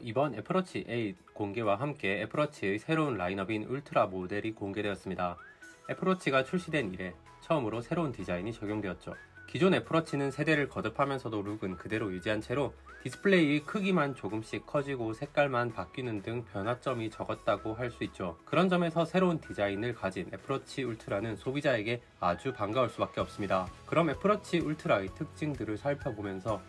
이번 애플워치 8 공개와 함께 애플워치의 새로운 라인업인 울트라 모델이 공개되었습니다. 애플워치가 출시된 이래 처음으로 새로운 디자인이 적용되었죠. 기존 애플워치는 세대를 거듭하면서도 룩은 그대로 유지한 채로 디스플레이의 크기만 조금씩 커지고 색깔만 바뀌는 등 변화점이 적었다고 할 수 있죠. 그런 점에서 새로운 디자인을 가진 애플워치 울트라는 소비자에게 아주 반가울 수밖에 없습니다. 그럼 애플워치 울트라의 특징들을 살펴보면서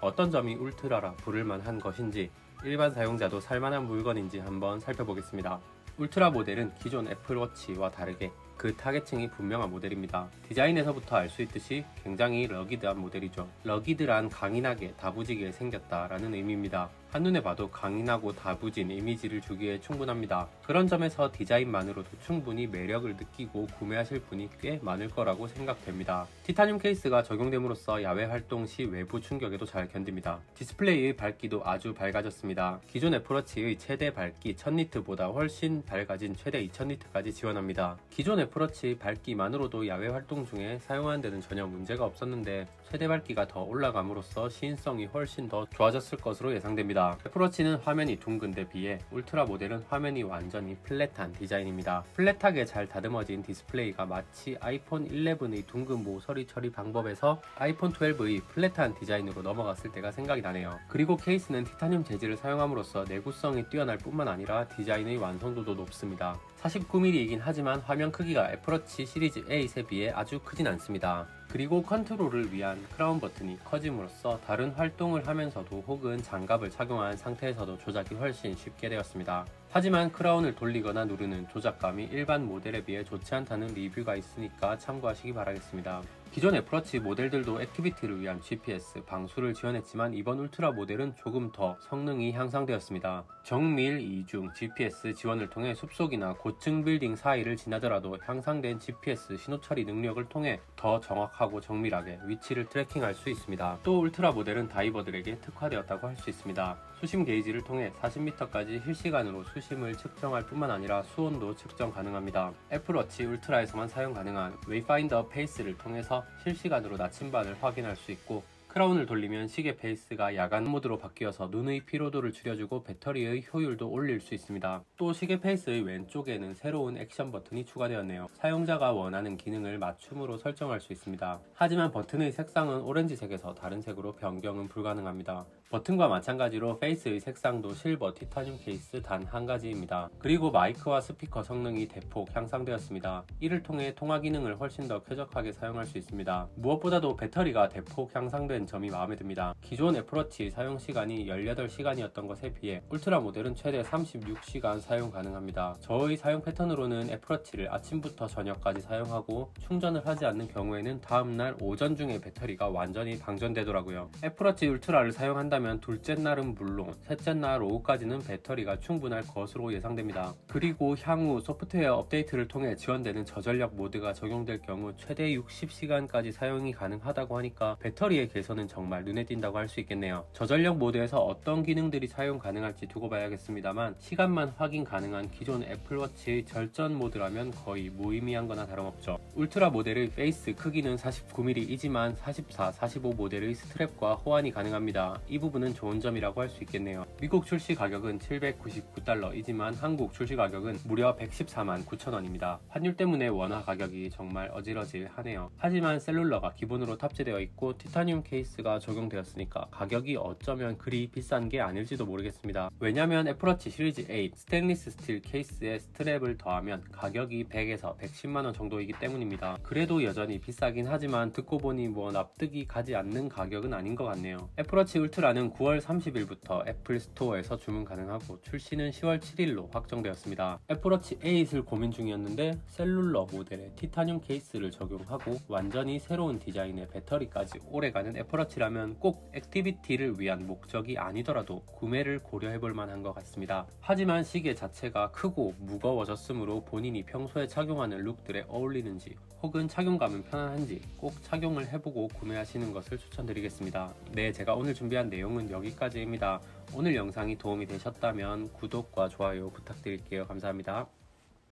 어떤 점이 울트라라 부를만한 것인지, 일반 사용자도 살만한 물건인지 한번 살펴보겠습니다. 울트라 모델은 기존 애플워치와 다르게 그 타겟층이 분명한 모델입니다. 디자인에서부터 알 수 있듯이 굉장히 러기드한 모델이죠. 러기드란 강인하게 다부지게 생겼다라는 의미입니다. 한눈에 봐도 강인하고 다부진 이미지를 주기에 충분합니다. 그런 점에서 디자인만으로도 충분히 매력을 느끼고 구매하실 분이 꽤 많을 거라고 생각됩니다. 티타늄 케이스가 적용됨으로써 야외 활동 시 외부 충격에도 잘 견딥니다. 디스플레이의 밝기도 아주 밝아졌습니다. 기존 애플워치의 최대 밝기 1000니트보다 훨씬 밝아진 최대 2000니트까지 지원합니다. 기존 애플워치 밝기만으로도 야외 활동 중에 사용하는 데는 전혀 문제가 없었는데 최대 밝기가 더 올라감으로써 시인성이 훨씬 더 좋아졌을 것으로 예상됩니다. 애플워치는 화면이 둥근 데 비해 울트라 모델은 화면이 완전히 플랫한 디자인입니다. 플랫하게 잘 다듬어진 디스플레이가 마치 아이폰 11의 둥근 모서리 처리 방법에서 아이폰 12의 플랫한 디자인으로 넘어갔을 때가 생각이 나네요. 그리고 케이스는 티타늄 재질을 사용함으로써 내구성이 뛰어날 뿐만 아니라 디자인의 완성도도 높습니다. 49mm이긴 하지만 화면 크기가 애플워치 시리즈 8에 비해 아주 크진 않습니다. 그리고 컨트롤을 위한 크라운 버튼이 커짐으로써 다른 활동을 하면서도 혹은 장갑을 착용한 상태에서도 조작이 훨씬 쉽게 되었습니다. 하지만 크라운을 돌리거나 누르는 조작감이 일반 모델에 비해 좋지 않다는 리뷰가 있으니까 참고하시기 바라겠습니다. 기존 애플워치 모델들도 액티비티를 위한 GPS, 방수를 지원했지만 이번 울트라 모델은 조금 더 성능이 향상되었습니다. 정밀 이중 GPS 지원을 통해 숲속이나 고층 빌딩 사이를 지나더라도 향상된 GPS 신호 처리 능력을 통해 더 정확하고 정밀하게 위치를 트래킹할 수 있습니다. 또 울트라 모델은 다이버들에게 특화되었다고 할 수 있습니다. 수심 게이지를 통해 40m까지 실시간으로 수심을 측정할 뿐만 아니라 수온도 측정 가능합니다. 애플워치 울트라에서만 사용 가능한 웨이파인더 페이스를 통해서 실시간으로 나침반을 확인할 수 있고, 크라운을 돌리면 시계 페이스가 야간 모드로 바뀌어서 눈의 피로도를 줄여주고 배터리의 효율도 올릴 수 있습니다. 또 시계 페이스의 왼쪽에는 새로운 액션 버튼이 추가되었네요. 사용자가 원하는 기능을 맞춤으로 설정할 수 있습니다. 하지만 버튼의 색상은 오렌지색에서 다른 색으로 변경은 불가능합니다. 버튼과 마찬가지로 페이스의 색상도 실버 티타늄 케이스 단 한 가지입니다. 그리고 마이크와 스피커 성능이 대폭 향상되었습니다. 이를 통해 통화 기능을 훨씬 더 쾌적하게 사용할 수 있습니다. 무엇보다도 배터리가 대폭 향상된 점이 마음에 듭니다. 기존 애플워치 사용 시간이 18시간이었던 것에 비해 울트라 모델은 최대 36시간 사용 가능합니다. 저의 사용 패턴으로는 애플워치를 아침부터 저녁까지 사용하고 충전을 하지 않는 경우에는 다음날 오전 중에 배터리가 완전히 방전되더라고요. 애플워치 울트라를 사용한다면 둘째 날은 물론 셋째 날 오후까지는 배터리가 충분할 것으로 예상됩니다. 그리고 향후 소프트웨어 업데이트를 통해 지원되는 저전력 모드가 적용될 경우 최대 60시간까지 사용이 가능하다고 하니까 배터리의 개선은 정말 눈에 띈다고 할 수 있겠네요. 저전력 모드에서 어떤 기능들이 사용 가능할지 두고 봐야겠습니다만 시간만 확인 가능한 기존 애플워치의 절전 모드라면 거의 무의미한 거나 다름없죠. 울트라 모델의 페이스 크기는 49mm이지만 44, 45 모델의 스트랩과 호환이 가능합니다. 이 부분은 좋은 점이라고 할 수 있겠네요. 미국 출시 가격은 $799이지만 한국 출시 가격은 무려 114만 9천원입니다. 환율 때문에 원화 가격이 정말 어질어질하네요. 하지만 셀룰러가 기본으로 탑재되어 있고 티타늄 케이스가 적용되었으니까 가격이 어쩌면 그리 비싼 게 아닐지도 모르겠습니다. 왜냐면 애플워치 시리즈 8 스테인리스 스틸 케이스에 스트랩을 더하면 가격이 100에서 110만원 정도이기 때문입니다. 그래도 여전히 비싸긴 하지만 듣고 보니 납득이 가지 않는 가격은 아닌 것 같네요. 애플워치 울트라는 9월 30일부터 애플 스토어에서 주문 가능하고 출시는 10월 7일로 확정되었습니다. 애플워치 8을 고민 중이었는데 셀룰러 모델에 티타늄 케이스를 적용하고 완전히 새로운 디자인의 배터리까지 오래가는 애플워치라면 꼭 액티비티를 위한 목적이 아니더라도 구매를 고려해볼 만한 것 같습니다. 하지만 시계 자체가 크고 무거워졌으므로 본인이 평소에 착용하는 룩들에 어울리는지 혹은 착용감은 편안한지 꼭 착용을 해보고 구매하시는 것을 추천드리겠습니다. 네, 제가 오늘 준비한 내용은 여기까지입니다. 오늘 영상이 도움이 되셨다면 구독과 좋아요 부탁드릴게요. 감사합니다.